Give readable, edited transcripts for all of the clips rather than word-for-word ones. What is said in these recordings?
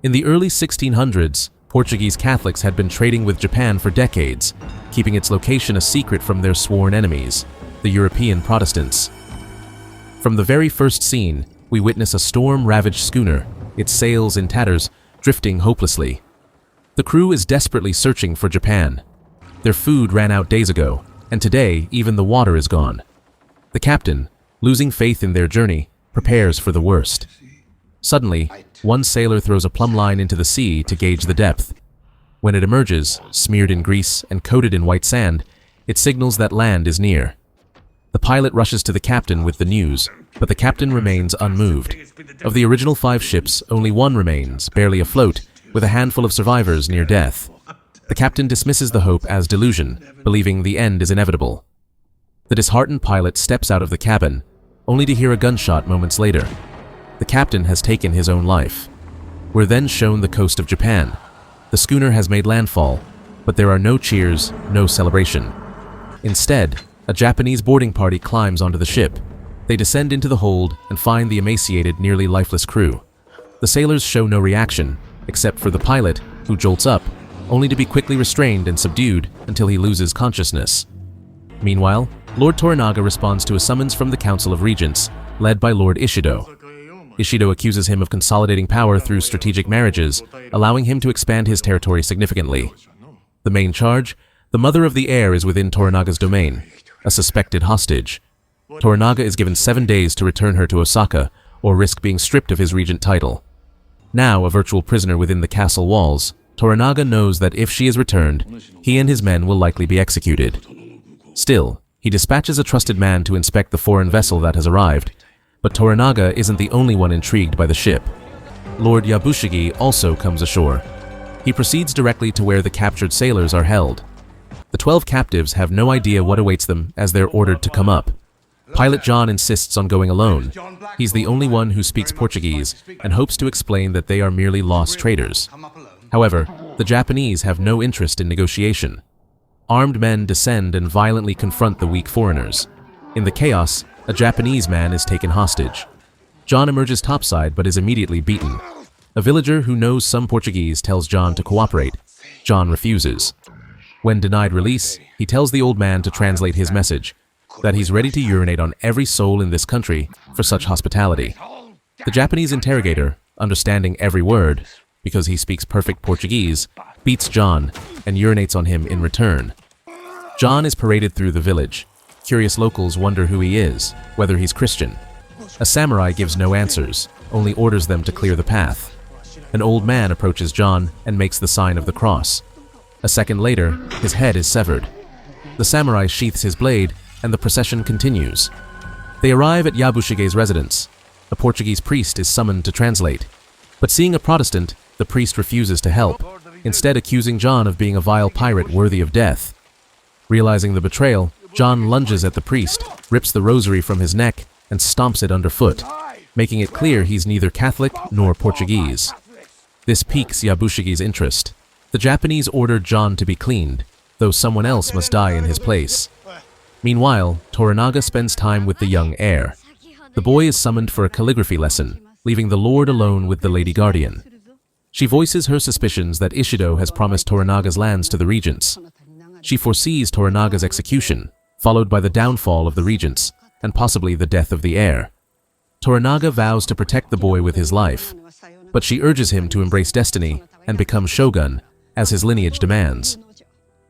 In the early 1600s, Portuguese Catholics had been trading with Japan for decades, keeping its location a secret from their sworn enemies, the European Protestants. From the very first scene, we witness a storm-ravaged schooner, its sails in tatters, drifting hopelessly. The crew is desperately searching for Japan. Their food ran out days ago, and today even the water is gone. The captain, losing faith in their journey, prepares for the worst. Suddenly, one sailor throws a plumb line into the sea to gauge the depth. When it emerges, smeared in grease and coated in white sand, it signals that land is near. The pilot rushes to the captain with the news, but the captain remains unmoved. Of the original 5 ships, only one remains, barely afloat, with a handful of survivors near death. The captain dismisses the hope as delusion, believing the end is inevitable. The disheartened pilot steps out of the cabin, only to hear a gunshot moments later. The captain has taken his own life. We're then shown the coast of Japan. The schooner has made landfall, but there are no cheers, no celebration. Instead, a Japanese boarding party climbs onto the ship. They descend into the hold and find the emaciated, nearly lifeless crew. The sailors show no reaction, except for the pilot, who jolts up, only to be quickly restrained and subdued until he loses consciousness. Meanwhile, Lord Toranaga responds to a summons from the Council of Regents, led by Lord Ishido. Ishido accuses him of consolidating power through strategic marriages, allowing him to expand his territory significantly. The main charge: the mother of the heir is within Toranaga's domain, a suspected hostage. Toranaga is given 7 days to return her to Osaka, or risk being stripped of his regent title. Now a virtual prisoner within the castle walls, Toranaga knows that if she is returned, he and his men will likely be executed. Still, he dispatches a trusted man to inspect the foreign vessel that has arrived. But Toronaga isn't the only one intrigued by the ship. Lord Yabushige also comes ashore. He proceeds directly to where the captured sailors are held. The 12 captives have no idea what awaits them as they're ordered to come up. Pilot John insists on going alone. He's the only one who speaks Portuguese and hopes to explain that they are merely lost traders. However, the Japanese have no interest in negotiation. Armed men descend and violently confront the weak foreigners. In the chaos, a Japanese man is taken hostage. John emerges topside but is immediately beaten. A villager who knows some Portuguese tells John to cooperate. John refuses. When denied release, he tells the old man to translate his message, that he's ready to urinate on every soul in this country for such hospitality. The Japanese interrogator, understanding every word, because he speaks perfect Portuguese, beats John and urinates on him in return. John is paraded through the village. Curious locals wonder who he is, whether he's Christian. A samurai gives no answers, only orders them to clear the path. An old man approaches John and makes the sign of the cross. A second later, his head is severed. The samurai sheaths his blade, and the procession continues. They arrive at Yabushige's residence. A Portuguese priest is summoned to translate. But seeing a Protestant, the priest refuses to help, instead accusing John of being a vile pirate worthy of death. Realizing the betrayal, John lunges at the priest, rips the rosary from his neck, and stomps it underfoot, making it clear he's neither Catholic nor Portuguese. This piques Yabushige's interest. The Japanese order John to be cleaned, though someone else must die in his place. Meanwhile, Toronaga spends time with the young heir. The boy is summoned for a calligraphy lesson, leaving the lord alone with the lady guardian. She voices her suspicions that Ishido has promised Toranaga's lands to the regents. She foresees Toranaga's execution, followed by the downfall of the regents, and possibly the death of the heir. Toranaga vows to protect the boy with his life, but she urges him to embrace destiny and become Shōgun, as his lineage demands.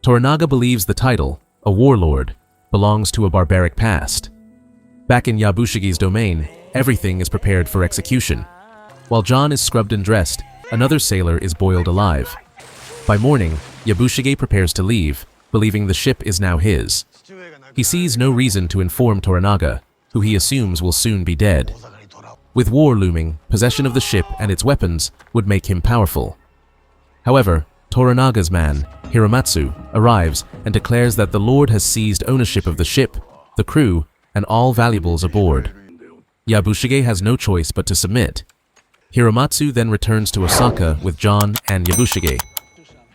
Toranaga believes the title, a warlord, belongs to a barbaric past. Back in Yabushige's domain, everything is prepared for execution. While John is scrubbed and dressed, another sailor is boiled alive. By morning, Yabushige prepares to leave, believing the ship is now his. He sees no reason to inform Toranaga, who he assumes will soon be dead. With war looming, possession of the ship and its weapons would make him powerful. However, Toranaga's man, Hiromatsu, arrives and declares that the Lord has seized ownership of the ship, the crew, and all valuables aboard. Yabushige has no choice but to submit. Hiromatsu then returns to Osaka with John and Yabushige.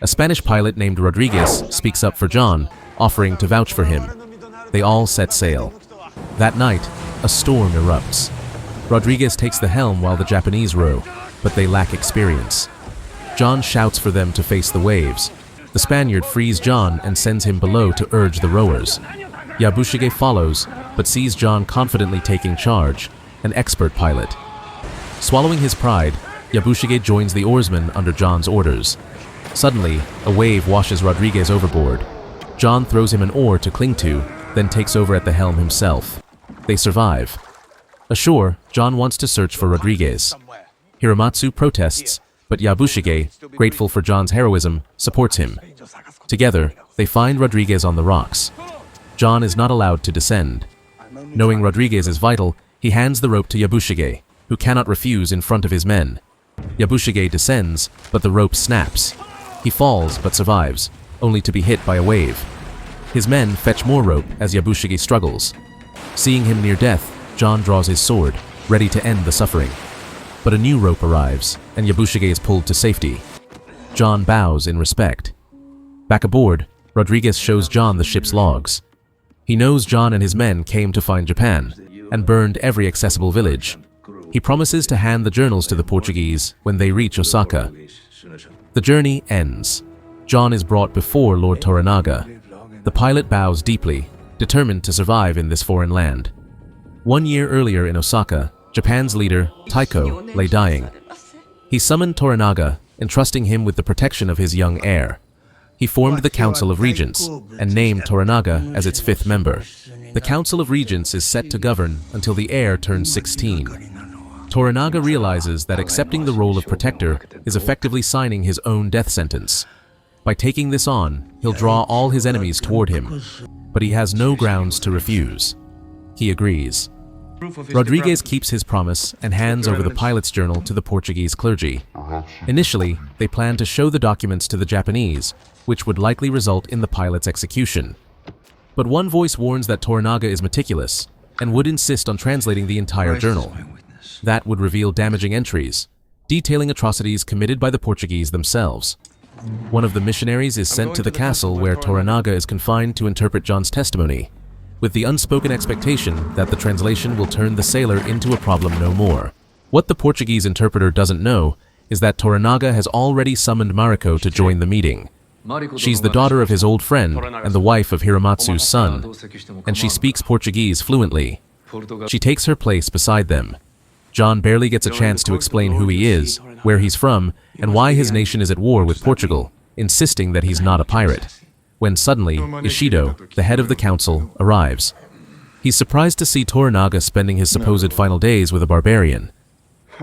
A Spanish pilot named Rodriguez speaks up for John, offering to vouch for him. They all set sail. That night, a storm erupts. Rodriguez takes the helm while the Japanese row, but they lack experience. John shouts for them to face the waves. The Spaniard frees John and sends him below to urge the rowers. Yabushige follows, but sees John confidently taking charge, an expert pilot. Swallowing his pride, Yabushige joins the oarsmen under John's orders. Suddenly, a wave washes Rodriguez overboard. John throws him an oar to cling to, then takes over at the helm himself. They survive. Ashore, John wants to search for Rodriguez. Hiramatsu protests, but Yabushige, grateful for John's heroism, supports him. Together, they find Rodriguez on the rocks. John is not allowed to descend. Knowing Rodriguez is vital, he hands the rope to Yabushige, who cannot refuse in front of his men. Yabushige descends, but the rope snaps. He falls but survives, only to be hit by a wave. His men fetch more rope as Yabushige struggles. Seeing him near death, John draws his sword, ready to end the suffering. But a new rope arrives, and Yabushige is pulled to safety. John bows in respect. Back aboard, Rodriguez shows John the ship's logs. He knows John and his men came to find Japan, and burned every accessible village. He promises to hand the journals to the Portuguese when they reach Osaka. The journey ends. John is brought before Lord Toranaga. The pilot bows deeply, determined to survive in this foreign land. 1 year earlier in Osaka, Japan's leader, Taiko, lay dying. He summoned Toronaga, entrusting him with the protection of his young heir. He formed the Council of Regents and named Toronaga as its 5th member. The Council of Regents is set to govern until the heir turns 16. Toronaga realizes that accepting the role of protector is effectively signing his own death sentence. By taking this on, he'll draw all his enemies toward him, but he has no grounds to refuse. He agrees. Rodriguez keeps his promise and hands over the pilot's journal to the Portuguese clergy. Initially, they plan to show the documents to the Japanese, which would likely result in the pilot's execution. But one voice warns that Toronaga is meticulous and would insist on translating the entire journal. That would reveal damaging entries, detailing atrocities committed by the Portuguese themselves. One of the missionaries is sent to the castle where Toronaga is confined to interpret John's testimony, with the unspoken expectation that the translation will turn the sailor into a problem no more. What the Portuguese interpreter doesn't know is that Toronaga has already summoned Mariko to join the meeting. She's the daughter of his old friend and the wife of Hiramatsu's son, and she speaks Portuguese fluently. She takes her place beside them. John barely gets a chance to explain who he is, where he's from, and why his nation is at war with Portugal, insisting that he's not a pirate. When suddenly, Ishido, the head of the council, arrives. He's surprised to see Toronaga spending his supposed final days with a barbarian.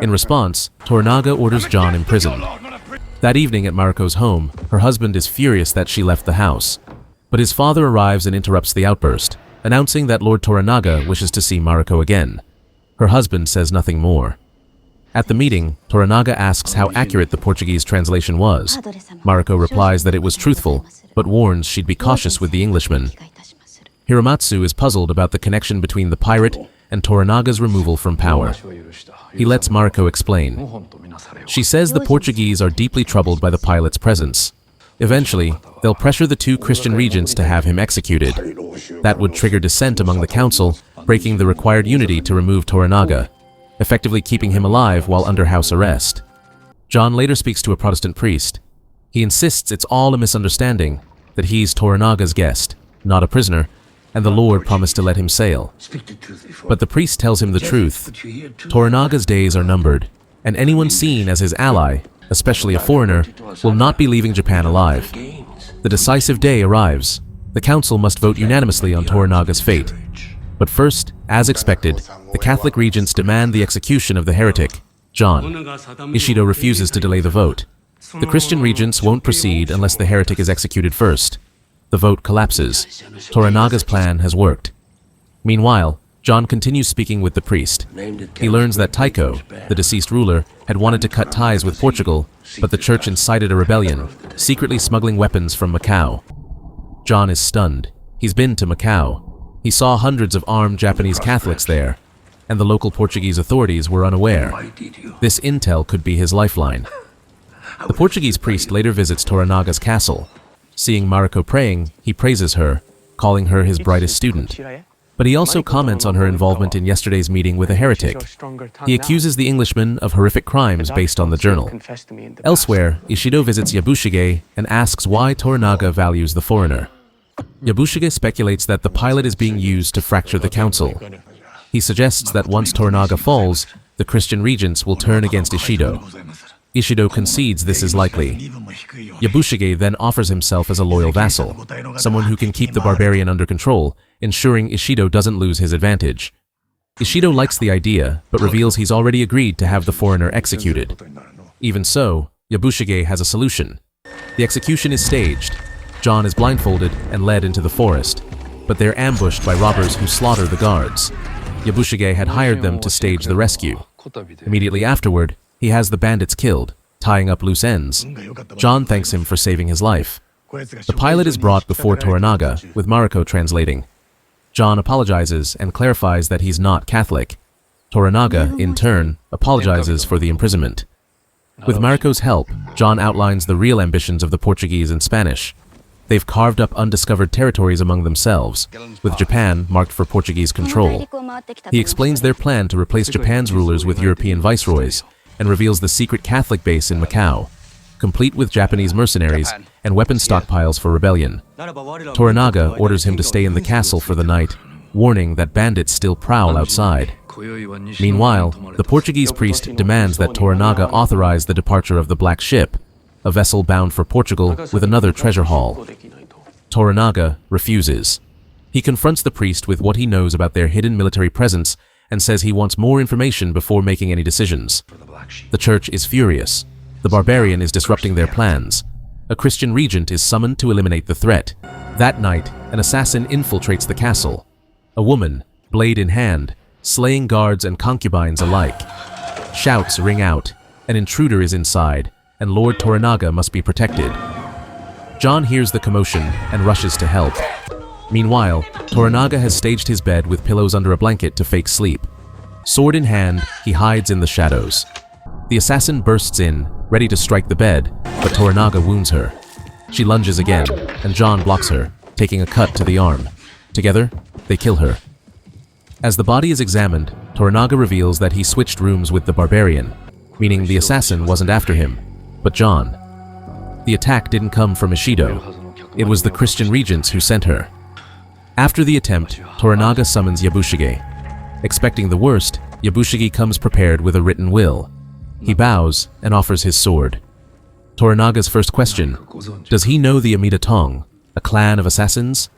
In response, Toronaga orders John imprisoned. That evening at Mariko's home, her husband is furious that she left the house. But his father arrives and interrupts the outburst, announcing that Lord Toranaga wishes to see Mariko again. Her husband says nothing more. At the meeting, Toronaga asks how accurate the Portuguese translation was. Mariko replies that it was truthful, but warns she'd be cautious with the Englishman. Hiramatsu is puzzled about the connection between the pirate and Toranaga's removal from power. He lets Mariko explain. She says the Portuguese are deeply troubled by the pilot's presence. Eventually, they'll pressure the 2 Christian regents to have him executed. That would trigger dissent among the council, breaking the required unity to remove Toranaga, effectively keeping him alive while under house arrest. John later speaks to a Protestant priest. He insists it's all a misunderstanding, that he's Toranaga's guest, not a prisoner, and the Lord promised to let him sail. But the priest tells him the truth. Toranaga's days are numbered, and anyone seen as his ally, especially a foreigner, will not be leaving Japan alive. The decisive day arrives. The council must vote unanimously on Toranaga's fate. But first, as expected, the Catholic regents demand the execution of the heretic, John. Ishido refuses to delay the vote. The Christian regents won't proceed unless the heretic is executed first. The vote collapses. Toranaga's plan has worked. Meanwhile, John continues speaking with the priest. He learns that Taiko, the deceased ruler, had wanted to cut ties with Portugal, but the church incited a rebellion, secretly smuggling weapons from Macau. John is stunned. He's been to Macau. He saw hundreds of armed Japanese Catholics there, and the local Portuguese authorities were unaware. This intel could be his lifeline. The Portuguese priest later visits Toranaga's castle. Seeing Mariko praying, he praises her, calling her his brightest student. But he also comments on her involvement in yesterday's meeting with a heretic. He accuses the Englishman of horrific crimes based on the journal. Elsewhere, Ishido visits Yabushige and asks why Toranaga values the foreigner. Yabushige speculates that the pilot is being used to fracture the council. He suggests that once Toranaga falls, the Christian regents will turn against Ishido. Ishido concedes this is likely. Yabushige then offers himself as a loyal vassal, someone who can keep the barbarian under control, ensuring Ishido doesn't lose his advantage. Ishido likes the idea, but reveals he's already agreed to have the foreigner executed. Even so, Yabushige has a solution. The execution is staged. John is blindfolded and led into the forest, but they're ambushed by robbers who slaughter the guards. Yabushige had hired them to stage the rescue. Immediately afterward, he has the bandits killed, tying up loose ends. John thanks him for saving his life. The pilot is brought before Toranaga, with Mariko translating. John apologizes and clarifies that he's not Catholic. Toranaga, in turn, apologizes for the imprisonment. With Mariko's help, John outlines the real ambitions of the Portuguese in Spanish. They've carved up undiscovered territories among themselves, with Japan marked for Portuguese control. He explains their plan to replace Japan's rulers with European viceroys, and reveals the secret Catholic base in Macau, complete with Japanese mercenaries and weapon stockpiles for rebellion. Toranaga orders him to stay in the castle for the night, warning that bandits still prowl outside. Meanwhile, the Portuguese priest demands that Toranaga authorize the departure of the Black Ship, a vessel bound for Portugal with another treasure haul. Toranaga refuses. He confronts the priest with what he knows about their hidden military presence and says he wants more information before making any decisions. The church is furious. The barbarian is disrupting their plans. A Christian regent is summoned to eliminate the threat. That night, an assassin infiltrates the castle. A woman, blade in hand, slaying guards and concubines alike. Shouts ring out. An intruder is inside, and Lord Toranaga must be protected. John hears the commotion and rushes to help. Meanwhile, Toranaga has staged his bed with pillows under a blanket to fake sleep. Sword in hand, he hides in the shadows. The assassin bursts in, ready to strike the bed, but Toranaga wounds her. She lunges again, and John blocks her, taking a cut to the arm. Together, they kill her. As the body is examined, Toranaga reveals that he switched rooms with the barbarian, meaning the assassin wasn't after him, but John. The attack didn't come from Ishido. It was the Christian regents who sent her. After the attempt, Toranaga summons Yabushige. Expecting the worst, Yabushige comes prepared with a written will. He bows and offers his sword. Toranaga's first question, does he know the Amida Tong, a clan of assassins?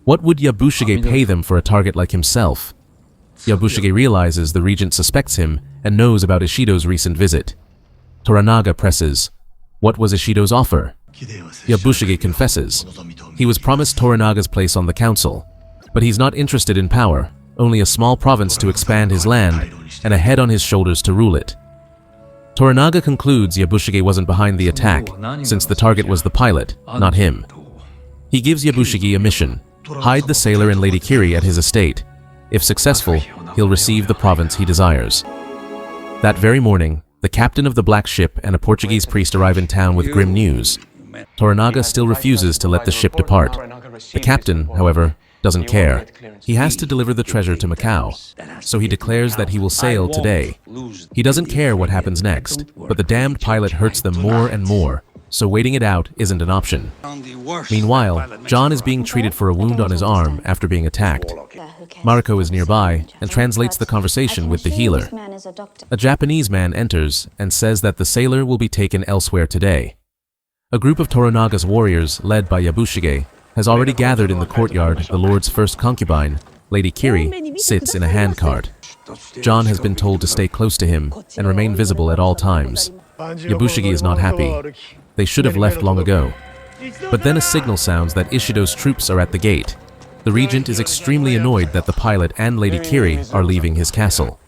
What would Yabushige pay them for a target like himself? Yabushige realizes the regent suspects him and knows about Ishido's recent visit. Toranaga presses, what was Ishido's offer? Yabushige confesses. He was promised Toranaga's place on the council, but he's not interested in power, only a small province to expand his land and a head on his shoulders to rule it. Toranaga concludes Yabushige wasn't behind the attack, since the target was the pilot, not him. He gives Yabushige a mission, hide the sailor and Lady Kiri at his estate. If successful, he'll receive the province he desires. That very morning, the captain of the Black Ship and a Portuguese priest arrive in town with grim news. Toranaga still refuses to let the ship depart. The captain, however, doesn't care. He has to deliver the treasure to Macau, so he declares that he will sail today. He doesn't care what happens next, but the damned pilot hurts them more and more, so waiting it out isn't an option. Meanwhile, John is being treated for a wound on his arm after being attacked. Mariko is nearby and translates the conversation with the healer. A Japanese man enters and says that the sailor will be taken elsewhere today. A group of Toranaga's warriors, led by Yabushige, has already gathered in the courtyard. The Lord's first concubine, Lady Kiri, sits in a handcart. John has been told to stay close to him and remain visible at all times. Yabushige is not happy. They should have left long ago. But then a signal sounds that Ishido's troops are at the gate. The regent is extremely annoyed that the pilot and Lady Kiri are leaving his castle.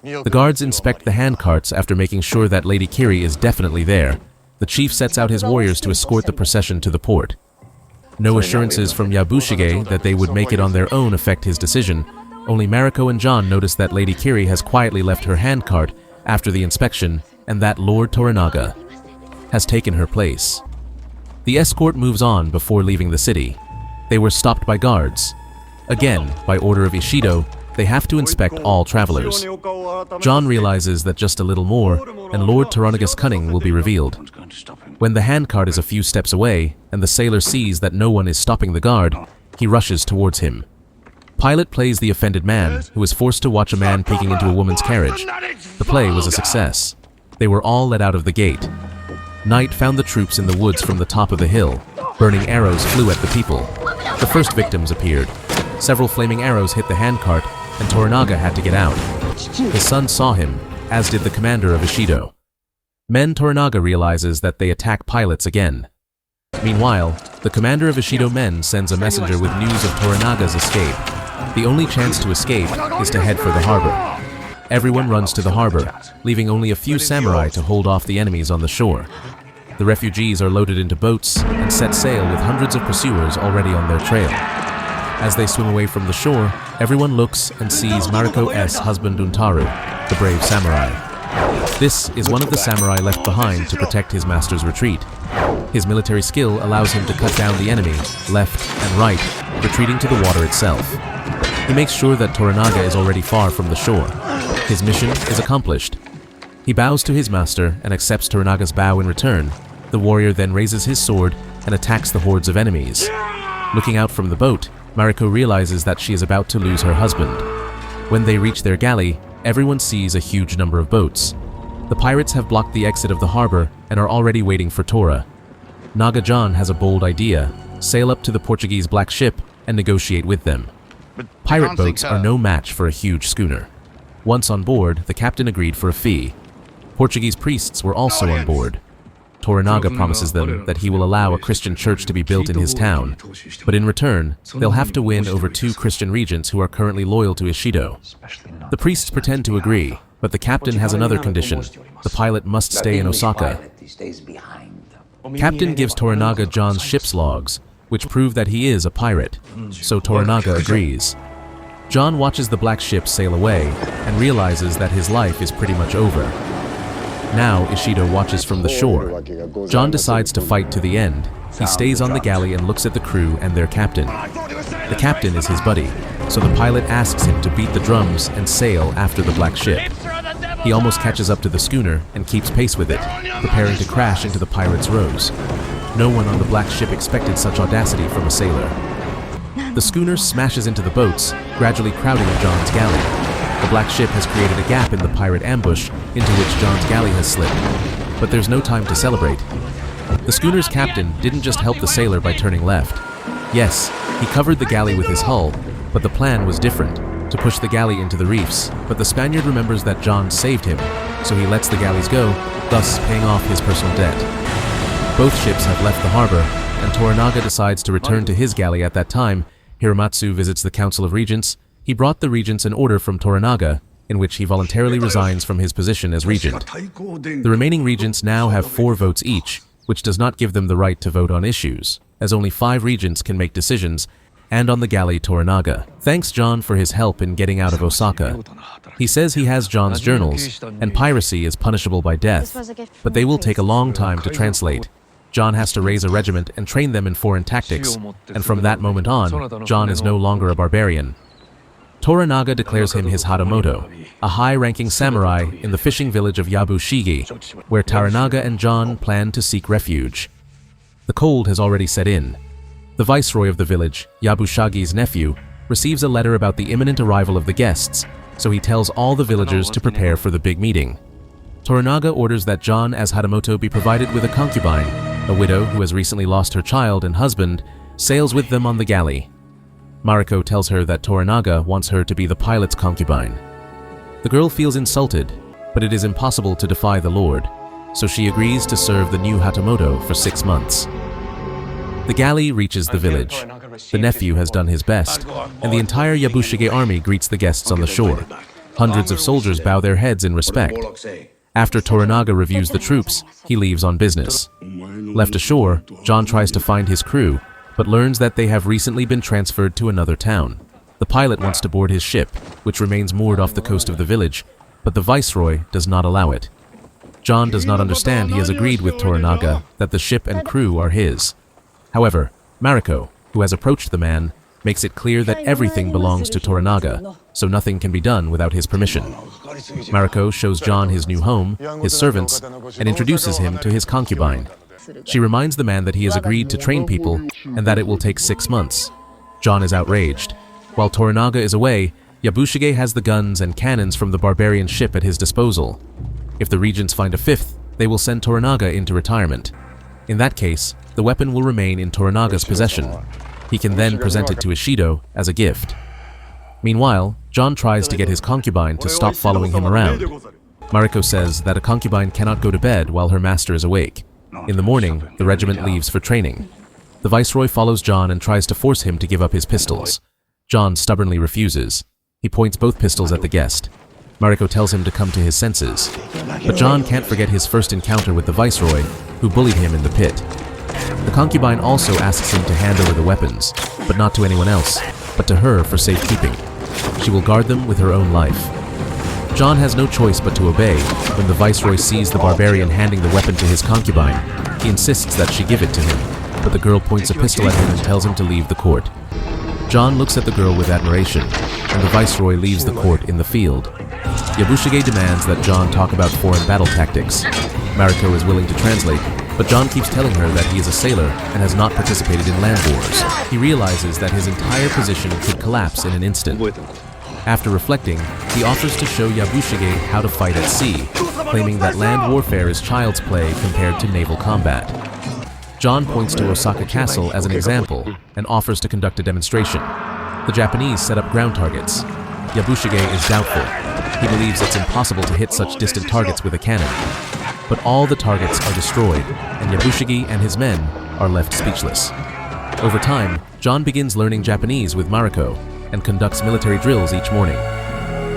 The guards inspect the handcarts after making sure that Lady Kiri is definitely there. The chief sets out his warriors to escort the procession to the port. No assurances from Yabushige that they would make it on their own affect his decision. Only Mariko and John notice that Lady Kiri has quietly left her handcart after the inspection and that Lord Toranaga has taken her place. The escort moves on before leaving the city. They were stopped by guards. Again, by order of Ishido, they have to inspect all travelers. John realizes that just a little more, and Lord Toranaga's cunning will be revealed. When the handcart is a few steps away, and the sailor sees that no one is stopping the guard, he rushes towards him. Pilot plays the offended man, who is forced to watch a man peeking into a woman's carriage. The play was a success. They were all let out of the gate. Night found the troops in the woods from the top of the hill. Burning arrows flew at the people. The first victims appeared. Several flaming arrows hit the handcart, and Toranaga had to get out. His son saw him, as did the commander of Ishido. Toranaga realizes that they attack pilots again. Meanwhile, the commander of Ishido men sends a messenger with news of Toranaga's escape. The only chance to escape is to head for the harbor. Everyone runs to the harbor, leaving only a few samurai to hold off the enemies on the shore. The refugees are loaded into boats and set sail with hundreds of pursuers already on their trail. As they swim away from the shore, everyone looks and sees Mariko's husband Untaru, the brave samurai. This is one of the samurai left behind to protect his master's retreat. His military skill allows him to cut down the enemy, left and right, retreating to the water itself. He makes sure that Toranaga is already far from the shore. His mission is accomplished. He bows to his master and accepts Toranaga's bow in return. The warrior then raises his sword and attacks the hordes of enemies. Looking out from the boat, Mariko realizes that she is about to lose her husband. When they reach their galley, everyone sees a huge number of boats. The pirates have blocked the exit of the harbor and are already waiting for Tora. Naga John has a bold idea: sail up to the Portuguese black ship and negotiate with them. Pirate boats are no match for a huge schooner. Once on board, the captain agreed for a fee. Portuguese priests were also on board. Toranaga promises them that he will allow a Christian church to be built in his town, but in return, they'll have to win over 2 Christian regents who are currently loyal to Ishido. The priests pretend to agree, but the captain has another condition: the pilot must stay in Osaka. Captain gives Toranaga John's ship's logs, which prove that he is a pirate, so Toranaga agrees. John watches the black ship sail away and realizes that his life is pretty much over. Now Ishido watches from the shore. John decides to fight to the end. He stays on the galley and looks at the crew and their captain. The captain is his buddy, so the pilot asks him to beat the drums and sail after the black ship. He almost catches up to the schooner and keeps pace with it, preparing to crash into the pirates' rows. No one on the black ship expected such audacity from a sailor. The schooner smashes into the boats, gradually crowding John's galley. The black ship has created a gap in the pirate ambush into which John's galley has slipped, but there's no time to celebrate. The schooner's captain didn't just help the sailor by turning left. Yes, he covered the galley with his hull, but the plan was different: to push the galley into the reefs. But the Spaniard remembers that John saved him, so he lets the galleys go, thus paying off his personal debt. Both ships have left the harbor, and Toranaga decides to return to his galley at that time. Hiramatsu visits the Council of Regents. He brought the regents an order from Toranaga, in which he voluntarily resigns from his position as regent. The remaining regents now have 4 votes each, which does not give them the right to vote on issues, as only 5 regents can make decisions, and on the galley Toranaga thanks John for his help in getting out of Osaka. He says he has John's journals, and piracy is punishable by death, but they will take a long time to translate. John has to raise a regiment and train them in foreign tactics, and from that moment on, John is no longer a barbarian. Toranaga declares him his Hatamoto, a high-ranking samurai in the fishing village of Yabushigi, where Toranaga and John plan to seek refuge. The cold has already set in. The viceroy of the village, Yabushagi's nephew, receives a letter about the imminent arrival of the guests, so he tells all the villagers to prepare for the big meeting. Toranaga orders that John as Hatamoto be provided with a concubine, a widow who has recently lost her child and husband, sails with them on the galley. Mariko tells her that Toranaga wants her to be the pilot's concubine. The girl feels insulted, but it is impossible to defy the Lord, so she agrees to serve the new Hatamoto for 6 months. The galley reaches the village. The nephew has done his best, and the entire Yabushige army greets the guests on the shore. Hundreds of soldiers bow their heads in respect. After Toranaga reviews the troops, he leaves on business. Left ashore, John tries to find his crew, but learns that they have recently been transferred to another town. The pilot wants to board his ship, which remains moored off the coast of the village, but the viceroy does not allow it. John does not understand he has agreed with Toranaga that the ship and crew are his. However, Mariko, who has approached the man, makes it clear that everything belongs to Toronaga, so nothing can be done without his permission. Mariko shows John his new home, his servants, and introduces him to his concubine. She reminds the man that he has agreed to train people and that it will take 6 months. John is outraged. While Toronaga is away, Yabushige has the guns and cannons from the barbarian ship at his disposal. If the regents find a fifth, they will send Toronaga into retirement. In that case, the weapon will remain in Toranaga's possession. He can then present it to Ishido as a gift. Meanwhile, John tries to get his concubine to stop following him around. Mariko says that a concubine cannot go to bed while her master is awake. In the morning, the regiment leaves for training. The viceroy follows John and tries to force him to give up his pistols. John stubbornly refuses. He points both pistols at the guest. Mariko tells him to come to his senses. But John can't forget his first encounter with the viceroy, who bullied him in the pit. The concubine also asks him to hand over the weapons, but not to anyone else, but to her for safekeeping. She will guard them with her own life. John has no choice but to obey. When the viceroy sees the barbarian handing the weapon to his concubine, he insists that she give it to him, but the girl points a pistol at him and tells him to leave the court. John looks at the girl with admiration, and the viceroy leaves the court in the field. Yabushige demands that John talk about foreign battle tactics. Mariko is willing to translate, but John keeps telling her that he is a sailor and has not participated in land wars. He realizes that his entire position could collapse in an instant. After reflecting, he offers to show Yabushige how to fight at sea, claiming that land warfare is child's play compared to naval combat. John points to Osaka Castle as an example and offers to conduct a demonstration. The Japanese set up ground targets. Yabushige is doubtful. He believes it's impossible to hit such distant targets with a cannon. But all the targets are destroyed, and Yabushige and his men are left speechless. Over time, John begins learning Japanese with Mariko and conducts military drills each morning.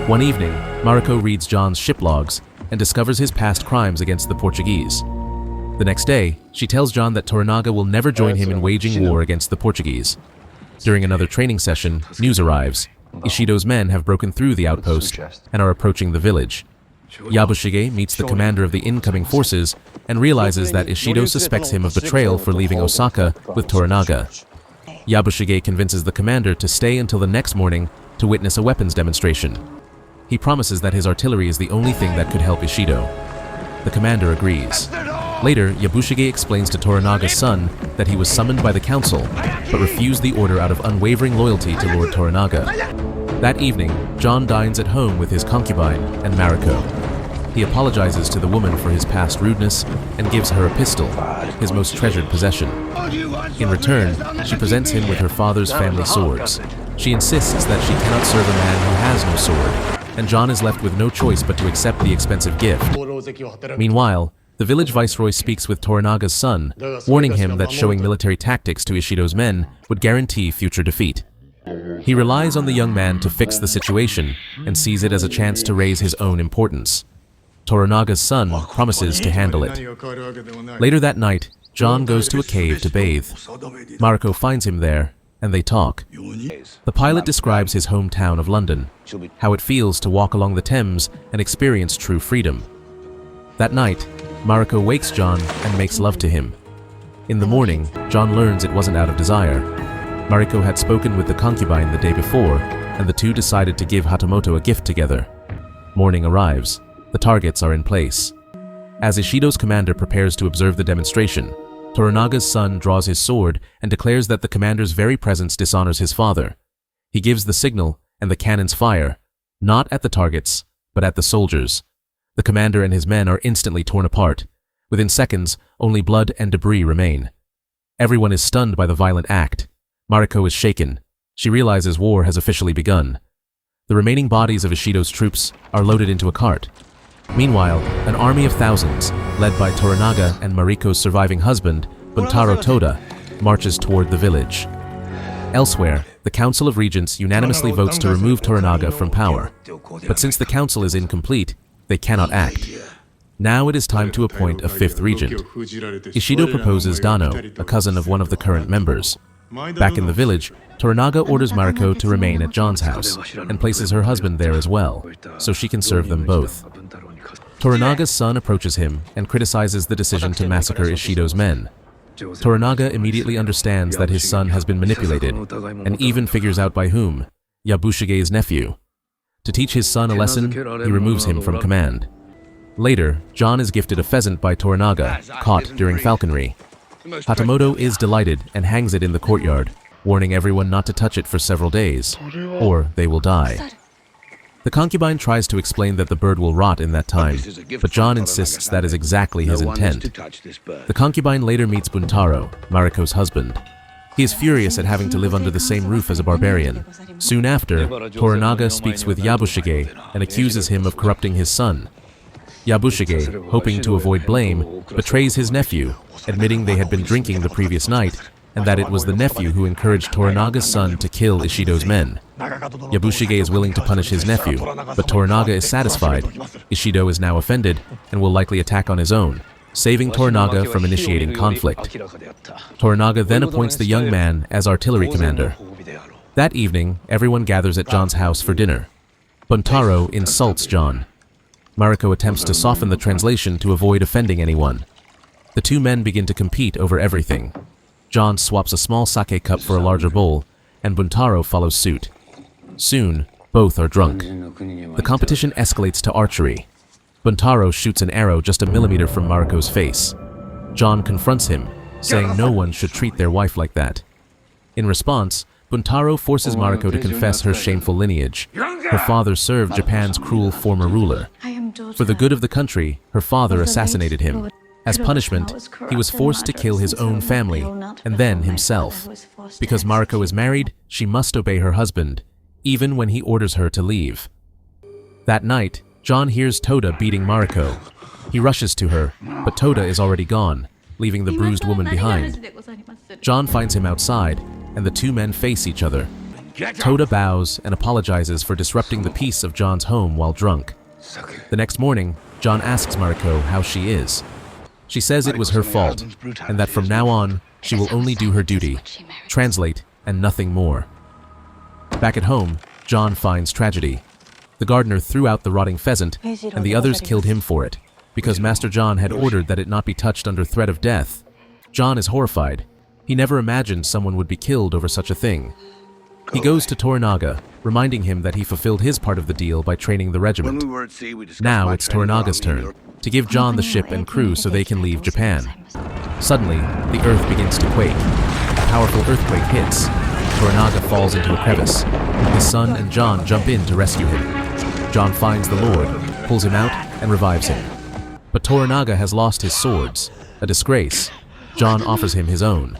One evening, Mariko reads John's ship logs and discovers his past crimes against the Portuguese. The next day, she tells John that Toronaga will never join him in waging war against the Portuguese. During another training session, news arrives. Ishido's men have broken through the outpost and are approaching the village. Yabushige meets the commander of the incoming forces and realizes that Ishido suspects him of betrayal for leaving Osaka with Toronaga. Yabushige convinces the commander to stay until the next morning to witness a weapons demonstration. He promises that his artillery is the only thing that could help Ishido. The commander agrees. Later, Yabushige explains to Toranaga's son that he was summoned by the council, but refused the order out of unwavering loyalty to Lord Toranaga. That evening, John dines at home with his concubine and Mariko. He apologizes to the woman for his past rudeness and gives her a pistol, his most treasured possession. In return, she presents him with her father's family swords. She insists that she cannot serve a man who has no sword, and John is left with no choice but to accept the expensive gift. Meanwhile, the village viceroy speaks with Toranaga's son, warning him that showing military tactics to Ishido's men would guarantee future defeat. He relies on the young man to fix the situation and sees it as a chance to raise his own importance. Toranaga's son promises to handle it. Later that night, John goes to a cave to bathe. Mariko finds him there, and they talk. The pilot describes his hometown of London, how it feels to walk along the Thames and experience true freedom. That night, Mariko wakes John and makes love to him. In the morning, John learns it wasn't out of desire. Mariko had spoken with the concubine the day before, and the two decided to give Hatamoto a gift together. Morning arrives. The targets are in place. As Ishido's commander prepares to observe the demonstration, Toranaga's son draws his sword and declares that the commander's very presence dishonors his father. He gives the signal, and the cannons fire, not at the targets, but at the soldiers. The commander and his men are instantly torn apart. Within seconds, only blood and debris remain. Everyone is stunned by the violent act. Mariko is shaken. She realizes war has officially begun. The remaining bodies of Ishido's troops are loaded into a cart. Meanwhile, an army of thousands, led by Toronaga and Mariko's surviving husband, Buntaro Toda, marches toward the village. Elsewhere, the Council of Regents unanimously votes to remove Toronaga from power. But since the council is incomplete, they cannot act. Now it is time to appoint a fifth regent. Ishido proposes Dano, a cousin of one of the current members. Back in the village, Toronaga orders Mariko to remain at John's house and places her husband there as well, so she can serve them both. Toranaga's son approaches him and criticizes the decision to massacre Ishido's men. Toronaga immediately understands that his son has been manipulated, and even figures out by whom, Yabushige's nephew. To teach his son a lesson, he removes him from command. Later, John is gifted a pheasant by Toronaga, caught during falconry. Hatamoto is delighted and hangs it in the courtyard, warning everyone not to touch it for several days, or they will die. The concubine tries to explain that the bird will rot in that time, but John insists that is exactly his intent. The concubine later meets Buntaro, Mariko's husband. He is furious at having to live under the same roof as a barbarian. Soon after, Toronaga speaks with Yabushige and accuses him of corrupting his son. Yabushige, hoping to avoid blame, betrays his nephew, admitting they had been drinking the previous night, and that it was the nephew who encouraged Toranaga's son to kill Ishido's men. Yabushige is willing to punish his nephew, but Toronaga is satisfied. Ishido is now offended and will likely attack on his own, saving Toronaga from initiating conflict. Toronaga then appoints the young man as artillery commander. That evening, everyone gathers at John's house for dinner. Buntaro insults John. Mariko attempts to soften the translation to avoid offending anyone. The two men begin to compete over everything. John swaps a small sake cup for a larger bowl, and Buntaro follows suit. Soon, both are drunk. The competition escalates to archery. Buntaro shoots an arrow just a millimeter from Mariko's face. John confronts him, saying no one should treat their wife like that. In response, Buntaro forces Mariko to confess her shameful lineage. Her father served Japan's cruel former ruler. For the good of the country, her father assassinated him. As punishment, he was forced to kill his own family, and then himself. Because Mariko is married, she must obey her husband, even when he orders her to leave. That night, John hears Toda beating Mariko. He rushes to her, but Toda is already gone, leaving the bruised woman behind. John finds him outside, and the two men face each other. Toda bows and apologizes for disrupting the peace of John's home while drunk. The next morning, John asks Mariko how she is. She says it was her fault, and that from now on, she will only do her duty, translate, and nothing more. Back at home, John finds tragedy. The gardener threw out the rotting pheasant, and the others killed him for it, because Master John had ordered that it not be touched under threat of death. John is horrified. He never imagined someone would be killed over such a thing. He goes to Toronaga, reminding him that he fulfilled his part of the deal by training the regiment. Now it's Toranaga's turn, to give John the ship and crew so they can leave Japan. Suddenly, the earth begins to quake. A powerful earthquake hits. Toronaga falls into a crevice. His son and John jump in to rescue him. John finds the Lord, pulls him out, and revives him. But Toronaga has lost his swords, a disgrace. John offers him his own.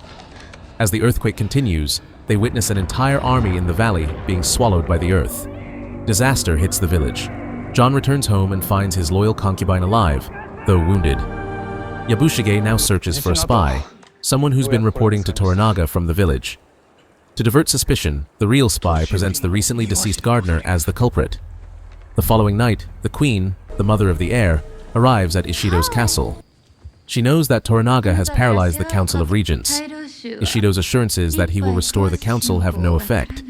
As the earthquake continues, they witness an entire army in the valley being swallowed by the earth. Disaster hits the village. John returns home and finds his loyal concubine alive, though wounded. Yabushige now searches for a spy, someone who's been reporting to Toronaga from the village. To divert suspicion, the real spy presents the recently deceased gardener as the culprit. The following night, the queen, the mother of the heir, arrives at Ishido's castle. She knows that Toronaga has paralyzed the Council of Regents. Ishido's assurances that he will restore the council have no effect.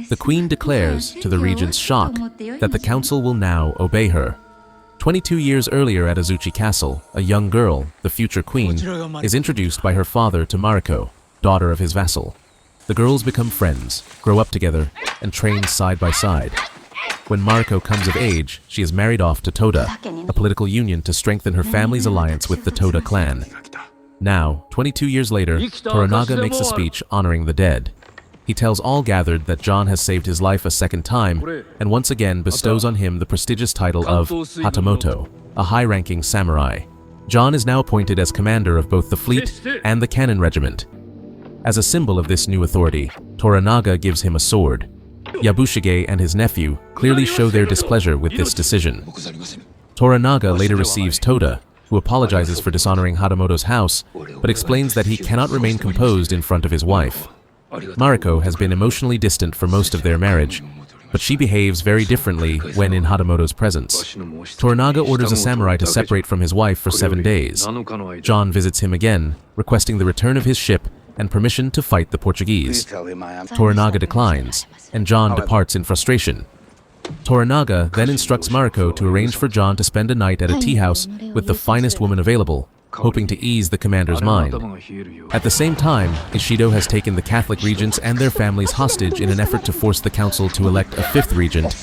The queen declares, to the regent's shock, that the council will now obey her. 22 years earlier at Azuchi Castle, a young girl, the future queen, is introduced by her father to Mariko, daughter of his vassal. The girls become friends, grow up together, and train side by side. When Mariko comes of age, she is married off to Toda, a political union to strengthen her family's alliance with the Toda clan. Now, 22 years later, Toronaga makes a speech honoring the dead. He tells all gathered that John has saved his life a second time, and once again bestows on him the prestigious title of Hatamoto, a high-ranking samurai. John is now appointed as commander of both the fleet and the cannon regiment. As a symbol of this new authority, Toronaga gives him a sword. Yabushige and his nephew clearly show their displeasure with this decision. Toronaga later receives Toda, who apologizes for dishonoring Hatamoto's house, but explains that he cannot remain composed in front of his wife. Mariko has been emotionally distant for most of their marriage, but she behaves very differently when in Hatamoto's presence. Toronaga orders a samurai to separate from his wife for 7 days. John visits him again, requesting the return of his ship and permission to fight the Portuguese. Toronaga declines, and John departs in frustration. Toronaga then instructs Mariko to arrange for John to spend a night at a tea house with the finest woman available, hoping to ease the commander's mind. At the same time, Ishido has taken the Catholic regents and their families hostage in an effort to force the council to elect a fifth regent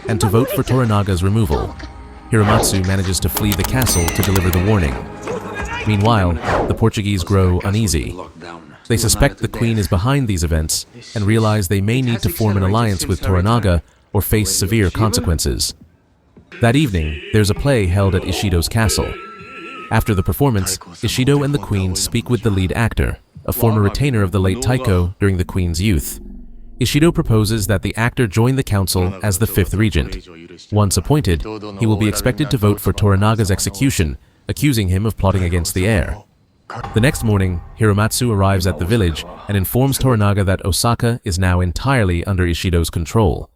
and to vote for Toranaga's removal. Hiramatsu manages to flee the castle to deliver the warning. Meanwhile, the Portuguese grow uneasy. They suspect the queen is behind these events and realize they may need to form an alliance with Toranaga or face severe consequences. That evening, there's a play held at Ishido's castle. After the performance, Ishido and the queen speak with the lead actor, a former retainer of the late Taiko during the queen's youth. Ishido proposes that the actor join the council as the fifth regent. Once appointed, he will be expected to vote for Toranaga's execution, accusing him of plotting against the heir. The next morning, Hiramatsu arrives at the village and informs Toranaga that Osaka is now entirely under Ishido's control.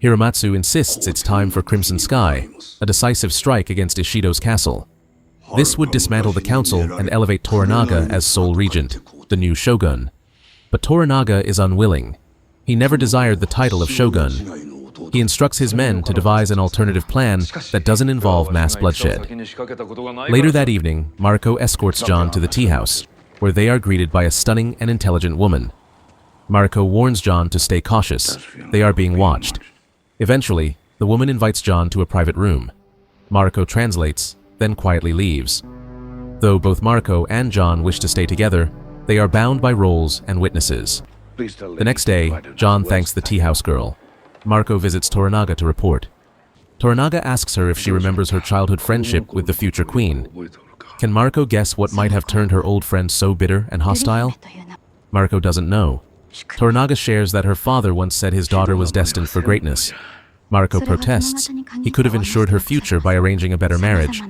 Hiramatsu insists it's time for Crimson Sky, a decisive strike against Ishido's castle. This would dismantle the council and elevate Toranaga as sole regent, the new shogun. But Toranaga is unwilling. He never desired the title of shogun. He instructs his men to devise an alternative plan that doesn't involve mass bloodshed. Later that evening, Mariko escorts John to the tea house, where they are greeted by a stunning and intelligent woman. Mariko warns John to stay cautious. They are being watched. Eventually, the woman invites John to a private room. Mariko translates, then quietly leaves. Though both Mariko and John wish to stay together, they are bound by roles and witnesses. The next day, John thanks the tea house girl. Mariko visits Toranaga to report. Toranaga asks her if she remembers her childhood friendship with the future queen. Can Mariko guess what might have turned her old friend so bitter and hostile? Mariko doesn't know. Toranaga shares that her father once said his daughter was destined for greatness. Mariko protests. He could have ensured her future by arranging a better marriage.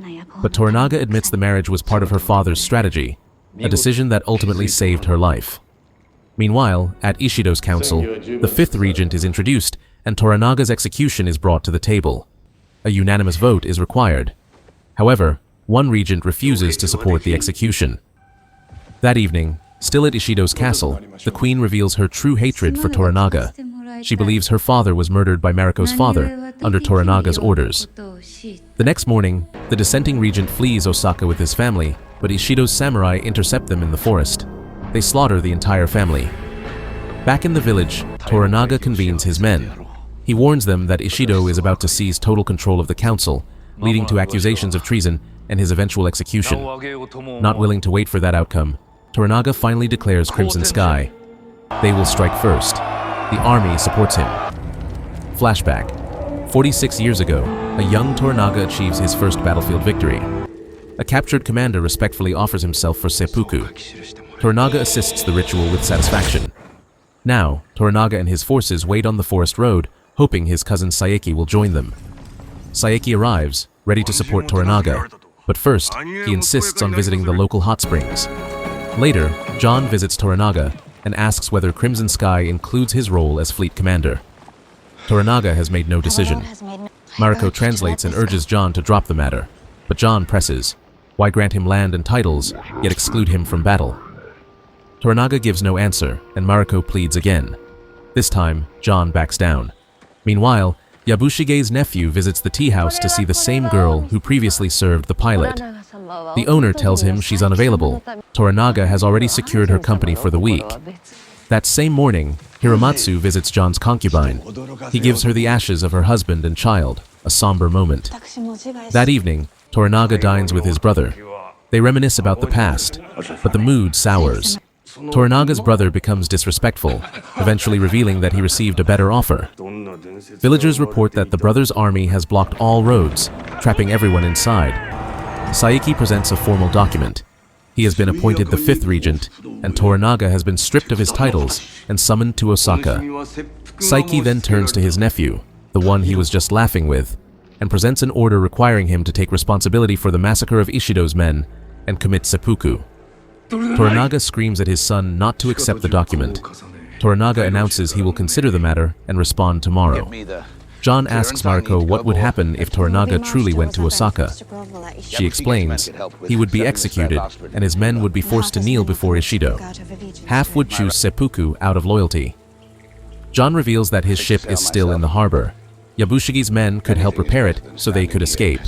But Toranaga admits the marriage was part of her father's strategy, a decision that ultimately saved her life. Meanwhile, at Ishido's council, the fifth regent is introduced and Toranaga's execution is brought to the table. A unanimous vote is required. However, one regent refuses to support the execution. That evening, still at Ishido's castle, the queen reveals her true hatred for Toranaga. She believes her father was murdered by Mariko's father under Toranaga's orders. The next morning, the dissenting regent flees Osaka with his family, but Ishido's samurai intercept them in the forest. They slaughter the entire family. Back in the village, Toranaga convenes his men. He warns them that Ishido is about to seize total control of the council, leading to accusations of treason and his eventual execution. Not willing to wait for that outcome, Toranaga finally declares Crimson Sky. They will strike first. The army supports him. Flashback. 46 years ago, a young Toranaga achieves his first battlefield victory. A captured commander respectfully offers himself for seppuku. Toranaga assists the ritual with satisfaction. Now, Toranaga and his forces wait on the forest road, hoping his cousin Saeki will join them. Saeki arrives, ready to support Toranaga, but first, he insists on visiting the local hot springs. Later, John visits Toranaga and asks whether Crimson Sky includes his role as fleet commander. Toranaga has made no decision. Mariko translates and urges John to drop the matter, but John presses. Why grant him land and titles, yet exclude him from battle? Toranaga gives no answer, and Mariko pleads again. This time, John backs down. Meanwhile, Yabushige's nephew visits the tea house to see the same girl who previously served the pilot. The owner tells him she's unavailable. Toranaga has already secured her company for the week. That same morning, Hiramatsu visits John's concubine. He gives her the ashes of her husband and child, a somber moment. That evening, Toranaga dines with his brother. They reminisce about the past, but the mood sours. Toranaga's brother becomes disrespectful, eventually revealing that he received a better offer. Villagers report that the brother's army has blocked all roads, trapping everyone inside. Saeki presents a formal document. He has been appointed the fifth regent, and Toranaga has been stripped of his titles and summoned to Osaka. Saeki then turns to his nephew, the one he was just laughing with, and presents an order requiring him to take responsibility for the massacre of Ishido's men and commit seppuku. Toranaga screams at his son not to accept the document. Toranaga announces he will consider the matter and respond tomorrow. John asks Mariko what would happen if Toranaga truly went to Osaka. She explains he would be executed and his men would be forced to kneel before Ishido. Half would choose seppuku out of loyalty. John reveals that his ship is still in the harbor. Yabushige's men could help repair it so they could escape.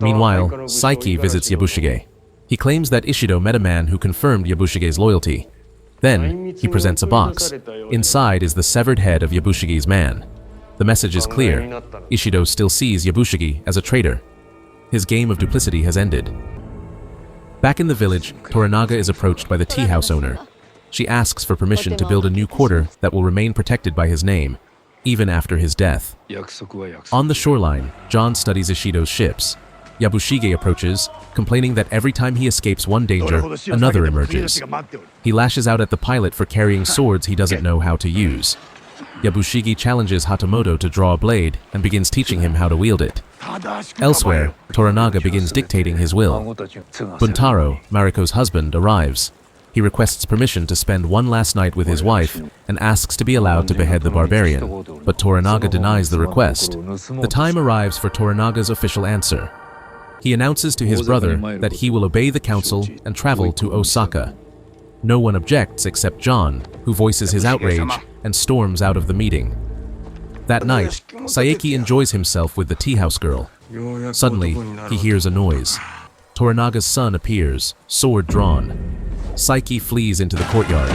Meanwhile, Saeki visits Yabushige. He claims that Ishido met a man who confirmed Yabushige's loyalty. Then, he presents a box. Inside is the severed head of Yabushige's man. The message is clear. Ishido still sees Yabushige as a traitor. His game of duplicity has ended. Back in the village, Toranaga is approached by the tea house owner. She asks for permission to build a new quarter that will remain protected by his name, even after his death. On the shoreline, John studies Ishido's ships. Yabushige approaches, complaining that every time he escapes one danger, another emerges. He lashes out at the pilot for carrying swords he doesn't know how to use. Yabushige challenges Hatamoto to draw a blade and begins teaching him how to wield it. Elsewhere, Toranaga begins dictating his will. Buntaro, Mariko's husband, arrives. He requests permission to spend one last night with his wife and asks to be allowed to behead the barbarian, but Toranaga denies the request. The time arrives for Toranaga's official answer. He announces to his brother that he will obey the council and travel to Osaka. No one objects except John, who voices his outrage and storms out of the meeting. That night, Saeki enjoys himself with the tea house girl. Suddenly, he hears a noise. Toranaga's son appears, sword drawn. Saeki flees into the courtyard.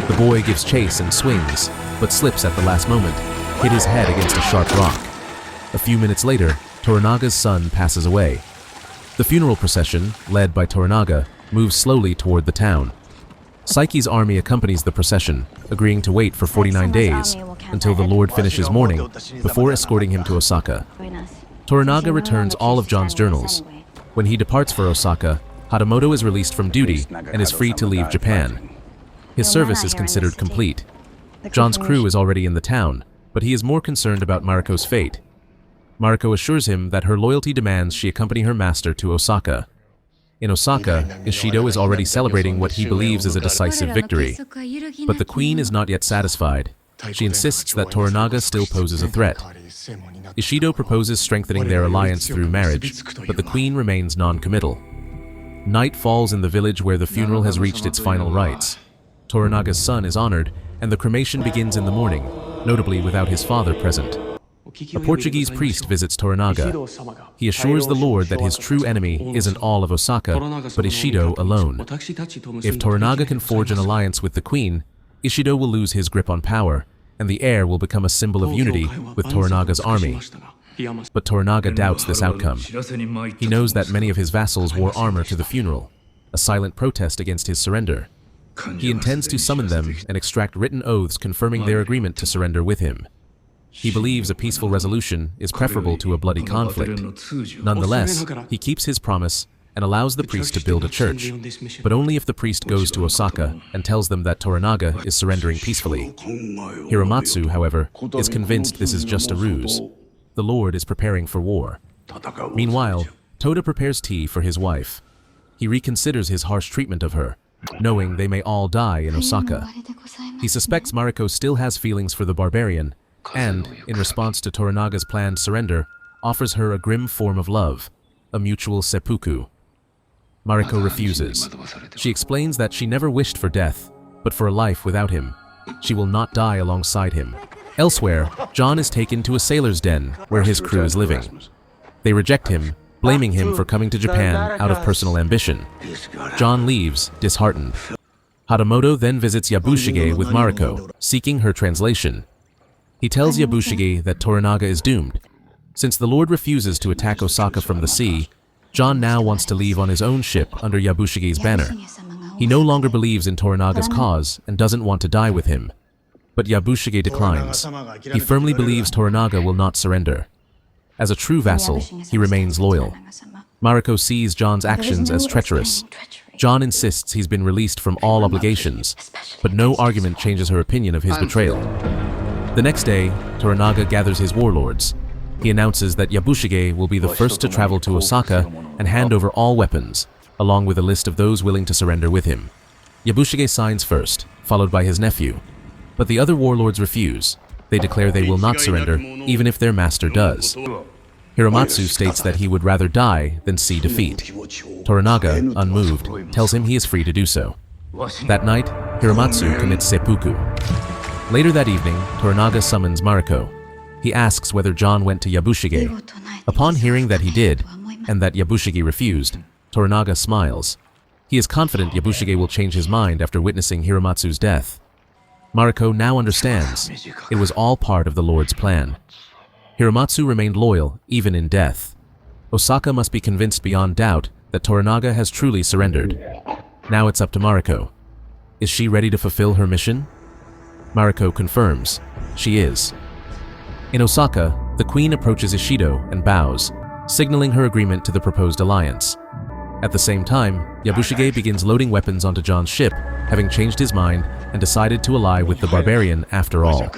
The boy gives chase and swings, but slips at the last moment, hit his head against a sharp rock. A few minutes later, Toranaga's son passes away. The funeral procession, led by Toranaga, moves slowly toward the town. Saeki's army accompanies the procession, agreeing to wait for 49 days until the Lord finishes mourning before escorting him to Osaka. Toranaga returns all of John's journals. When he departs for Osaka, Hatamoto is released from duty and is free to leave Japan. His service is considered complete. John's crew is already in the town, but he is more concerned about Mariko's fate. Mariko assures him that her loyalty demands she accompany her master to Osaka. In Osaka, Ishido is already celebrating what he believes is a decisive victory. But the queen is not yet satisfied. She insists that Toranaga still poses a threat. Ishido proposes strengthening their alliance through marriage, but the queen remains non-committal. Night falls in the village where the funeral has reached its final rites. Toranaga's son is honored, and the cremation begins in the morning, notably without his father present. A Portuguese priest visits Toranaga. He assures the Lord that his true enemy isn't all of Osaka, but Ishido alone. If Toranaga can forge an alliance with the queen, Ishido will lose his grip on power, and the heir will become a symbol of unity with Toranaga's army. But Toranaga doubts this outcome. He knows that many of his vassals wore armor to the funeral, a silent protest against his surrender. He intends to summon them and extract written oaths confirming their agreement to surrender with him. He believes a peaceful resolution is preferable to a bloody conflict. Nonetheless, he keeps his promise and allows the priest to build a church, but only if the priest goes to Osaka and tells them that Toranaga is surrendering peacefully. Hiramatsu, however, is convinced this is just a ruse. The Lord is preparing for war. Meanwhile, Toda prepares tea for his wife. He reconsiders his harsh treatment of her, knowing they may all die in Osaka. He suspects Mariko still has feelings for the barbarian, and, in response to Toranaga's planned surrender, offers her a grim form of love, a mutual seppuku. Mariko refuses. She explains that she never wished for death, but for a life without him. She will not die alongside him. Elsewhere, John is taken to a sailor's den where his crew is living. They reject him, blaming him for coming to Japan out of personal ambition. John leaves, disheartened. Hatamoto then visits Yabushige with Mariko, seeking her translation. He tells Yabushige that Toranaga is doomed. Since the Lord refuses to attack Osaka from the sea, John now wants to leave on his own ship under Yabushige's banner. He no longer believes in Toranaga's cause and doesn't want to die with him. But Yabushige declines. He firmly believes Toranaga will not surrender. As a true vassal, he remains loyal. Mariko sees John's actions as treacherous. John insists he's been released from all obligations, but no argument changes her opinion of his betrayal. The next day, Toranaga gathers his warlords. He announces that Yabushige will be the first to travel to Osaka and hand over all weapons, along with a list of those willing to surrender with him. Yabushige signs first, followed by his nephew. But the other warlords refuse. They declare they will not surrender, even if their master does. Hiramatsu states that he would rather die than see defeat. Toranaga, unmoved, tells him he is free to do so. That night, Hiramatsu commits seppuku. Later that evening, Toranaga summons Mariko. He asks whether John went to Yabushige. Upon hearing that he did, and that Yabushige refused, Toranaga smiles. He is confident Yabushige will change his mind after witnessing Hiramatsu's death. Mariko now understands it was all part of the Lord's plan. Hiramatsu remained loyal even in death. Osaka must be convinced beyond doubt that Toranaga has truly surrendered. Now it's up to Mariko. Is she ready to fulfill her mission? Mariko confirms she is. In Osaka, the queen approaches Ishido and bows, signaling her agreement to the proposed alliance. At the same time, Yabushige begins loading weapons onto John's ship, having changed his mind and decided to ally with the barbarian after all.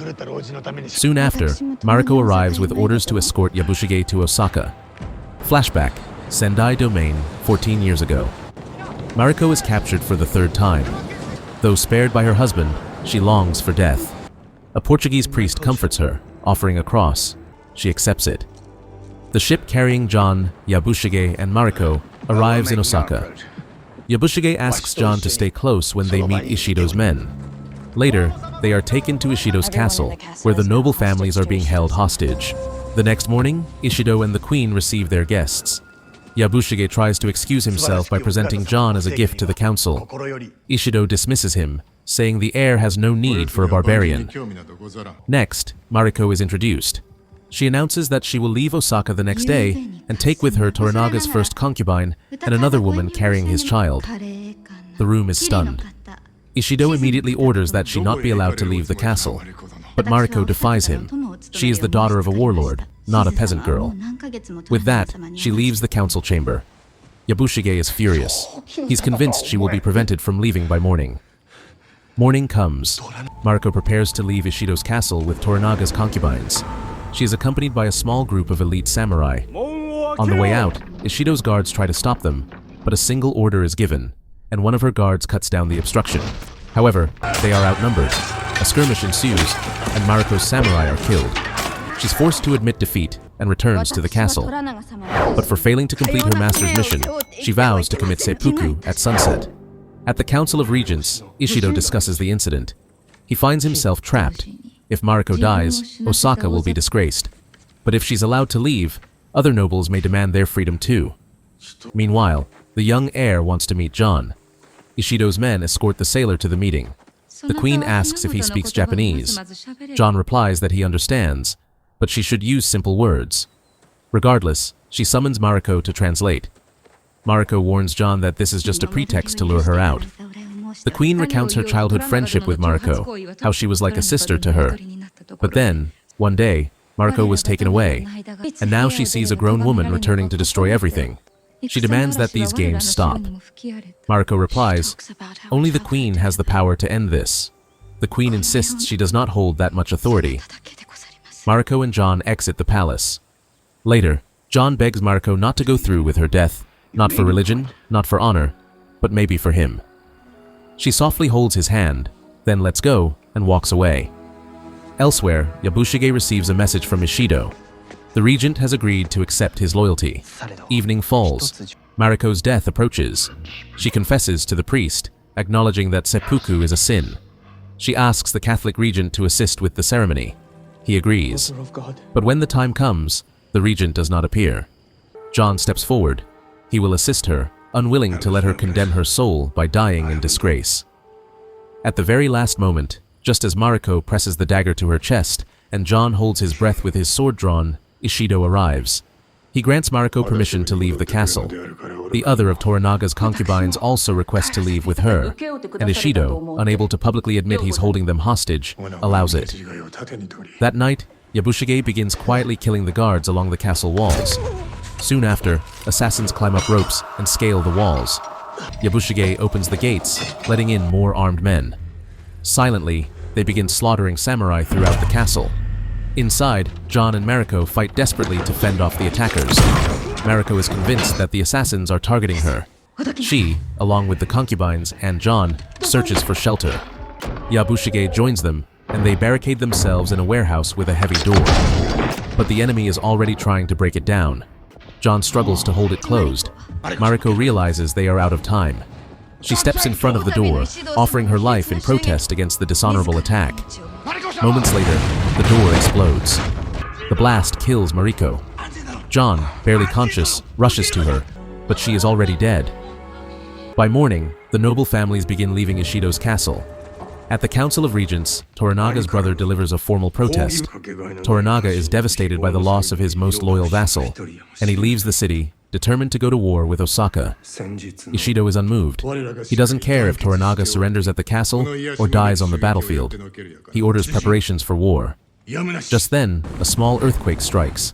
Soon after, Mariko arrives with orders to escort Yabushige to Osaka. Flashback, Sendai Domain, 14 years ago. Mariko is captured for the third time. Though spared by her husband, she longs for death. A Portuguese priest comforts her, offering a cross. She accepts it. The ship carrying John, Yabushige, and Mariko arrives in Osaka. Yabushige asks John to stay close when they meet Ishido's men. Later, they are taken to Ishido's castle, where the noble families are being held hostage. The next morning, Ishido and the queen receive their guests. Yabushige tries to excuse himself by presenting John as a gift to the council. Ishido dismisses him, saying the heir has no need for a barbarian. Next, Mariko is introduced. She announces that she will leave Osaka the next day and take with her Toranaga's first concubine and another woman carrying his child. The room is stunned. Ishido immediately orders that she not be allowed to leave the castle. But Mariko defies him. She is the daughter of a warlord, not a peasant girl. With that, she leaves the council chamber. Yabushige is furious. He's convinced she will be prevented from leaving by morning. Morning comes. Mariko prepares to leave Ishido's castle with Toranaga's concubines. She is accompanied by a small group of elite samurai. On the way out, Ishido's guards try to stop them, but a single order is given, and one of her guards cuts down the obstruction. However, they are outnumbered. A skirmish ensues, and Mariko's samurai are killed. She's forced to admit defeat and returns to the castle. But for failing to complete her master's mission, she vows to commit seppuku at sunset. At the Council of Regents, Ishido discusses the incident. He finds himself trapped. If Mariko dies, Osaka will be disgraced. But if she's allowed to leave, other nobles may demand their freedom too. Meanwhile, the young heir wants to meet John. Ishido's men escort the sailor to the meeting. The queen asks if he speaks Japanese. John replies that he understands, but she should use simple words. Regardless, she summons Mariko to translate. Mariko warns John that this is just a pretext to lure her out. The queen recounts her childhood friendship with Mariko, how she was like a sister to her. But then, one day, Mariko was taken away, and now she sees a grown woman returning to destroy everything. She demands that these games stop. Mariko replies, "Only the queen has the power to end this." The queen insists she does not hold that much authority. Mariko and John exit the palace. Later, John begs Mariko not to go through with her death, not for religion, not for honor, but maybe for him. She softly holds his hand, then lets go and walks away. Elsewhere, Yabushige receives a message from Ishido. The regent has agreed to accept his loyalty. Evening falls. Mariko's death approaches. She confesses to the priest, acknowledging that seppuku is a sin. She asks the Catholic regent to assist with the ceremony. He agrees. But when the time comes, the regent does not appear. John steps forward. He will assist her, unwilling to let her condemn her soul by dying in disgrace. At the very last moment, just as Mariko presses the dagger to her chest and John holds his breath with his sword drawn, Ishido arrives. He grants Mariko permission to leave the castle. The other of Toranaga's concubines also requests to leave with her, and Ishido, unable to publicly admit he's holding them hostage, allows it. That night, Yabushige begins quietly killing the guards along the castle walls. Soon after, assassins climb up ropes and scale the walls. Yabushige opens the gates, letting in more armed men. Silently, they begin slaughtering samurai throughout the castle. Inside, John and Mariko fight desperately to fend off the attackers. Mariko is convinced that the assassins are targeting her. She, along with the concubines and John, searches for shelter. Yabushige joins them, and they barricade themselves in a warehouse with a heavy door. But the enemy is already trying to break it down. John struggles to hold it closed. Mariko realizes they are out of time. She steps in front of the door, offering her life in protest against the dishonorable attack. Moments later, the door explodes. The blast kills Mariko. John, barely conscious, rushes to her, but she is already dead. By morning, the noble families begin leaving Ishido's castle. At the Council of Regents, Toranaga's brother delivers a formal protest. Toronaga is devastated by the loss of his most loyal vassal, and he leaves the city, determined to go to war with Osaka. Ishido is unmoved. He doesn't care if Toronaga surrenders at the castle or dies on the battlefield. He orders preparations for war. Just then, a small earthquake strikes.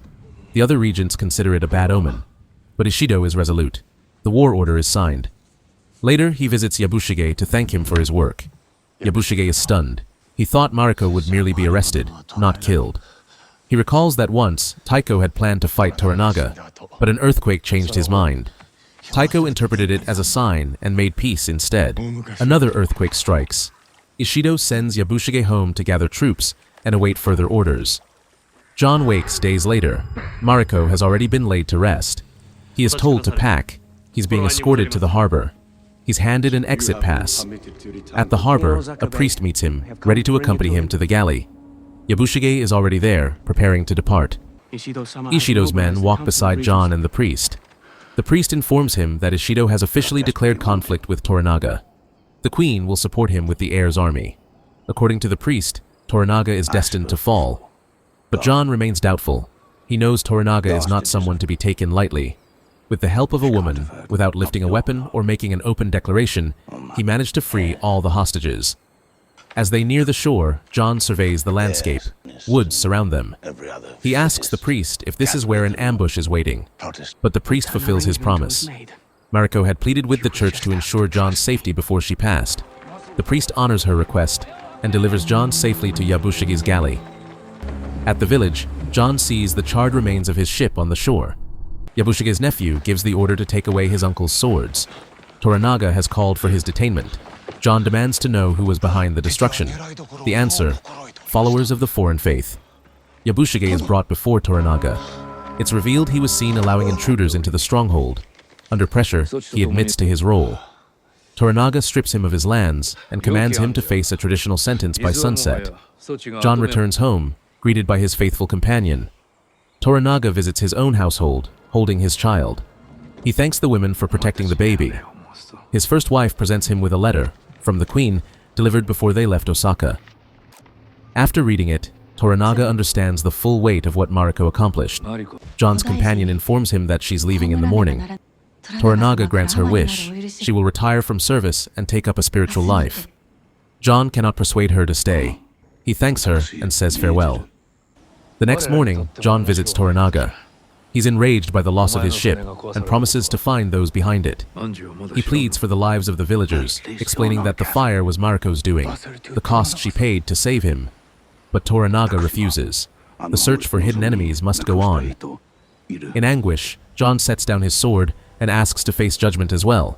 The other regents consider it a bad omen, but Ishido is resolute. The war order is signed. Later, he visits Yabushige to thank him for his work. Yabushige is stunned. He thought Mariko would merely be arrested, not killed. He recalls that once, Taiko had planned to fight Toronaga, but an earthquake changed his mind. Taiko interpreted it as a sign and made peace instead. Another earthquake strikes. Ishido sends Yabushige home to gather troops and await further orders. John wakes days later. Mariko has already been laid to rest. He is told to pack. He's being escorted to the harbor. He's handed an exit pass. At the harbor, a priest meets him, ready to accompany him to the galley. Yabushige is already there, preparing to depart. Ishido's men walk beside John and the priest. The priest informs him that Ishido has officially declared conflict with Toranaga. The queen will support him with the heir's army. According to the priest, Toranaga is destined to fall. But John remains doubtful. He knows Toranaga is not someone to be taken lightly. With the help of a woman, without lifting a weapon or making an open declaration, he managed to free all the hostages. As they near the shore, John surveys the landscape. Woods surround them. He asks the priest if this is where an ambush is waiting, but the priest fulfills his promise. Mariko had pleaded with the church to ensure John's safety before she passed. The priest honors her request and delivers John safely to Yabushige's galley. At the village, John sees the charred remains of his ship on the shore. Yabushige's nephew gives the order to take away his uncle's swords. Toronaga has called for his detainment. John demands to know who was behind the destruction. The answer, followers of the foreign faith. Yabushige is brought before Toronaga. It's revealed he was seen allowing intruders into the stronghold. Under pressure, he admits to his role. Toronaga strips him of his lands and commands him to face a traditional sentence by sunset. John returns home, greeted by his faithful companion. Toronaga visits his own household, holding his child. He thanks the women for protecting the baby. His first wife presents him with a letter from the queen, delivered before they left Osaka. After reading it, Toronaga understands the full weight of what Mariko accomplished. John's companion informs him that she's leaving in the morning. Toronaga grants her wish. She will retire from service and take up a spiritual life. John cannot persuade her to stay. He thanks her and says farewell. The next morning, John visits Toronaga. He's enraged by the loss of his ship and promises to find those behind it. He pleads for the lives of the villagers, explaining that the fire was Mariko's doing, the cost she paid to save him. But Toronaga refuses. The search for hidden enemies must go on. In anguish, John sets down his sword and asks to face judgment as well.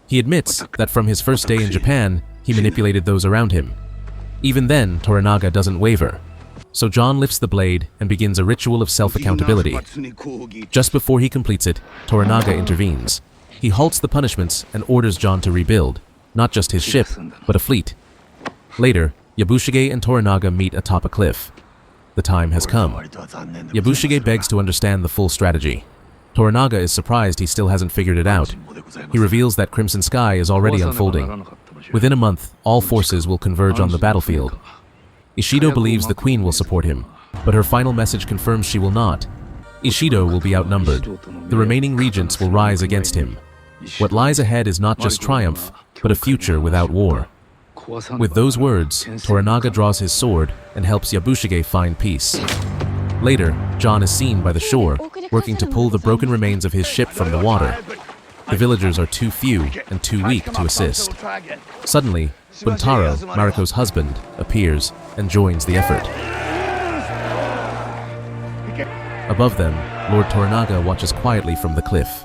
He admits that from his first day in Japan, he manipulated those around him. Even then, Toronaga doesn't waver. So John lifts the blade and begins a ritual of self-accountability. Just before he completes it, Toronaga intervenes. He halts the punishments and orders John to rebuild, not just his ship, but a fleet. Later, Yabushige and Toronaga meet atop a cliff. The time has come. Yabushige begs to understand the full strategy. Toronaga is surprised he still hasn't figured it out. He reveals that Crimson Sky is already unfolding. Within a month, all forces will converge on the battlefield. Ishido believes the queen will support him, but her final message confirms she will not. Ishido will be outnumbered. The remaining regents will rise against him. What lies ahead is not just triumph, but a future without war. With those words, Toronaga draws his sword and helps Yabushige find peace. Later, John is seen by the shore, working to pull the broken remains of his ship from the water. The villagers are too few and too weak to assist. Suddenly, Buntaro, Mariko's husband, appears and joins the effort. Above them, Lord Toranaga watches quietly from the cliff.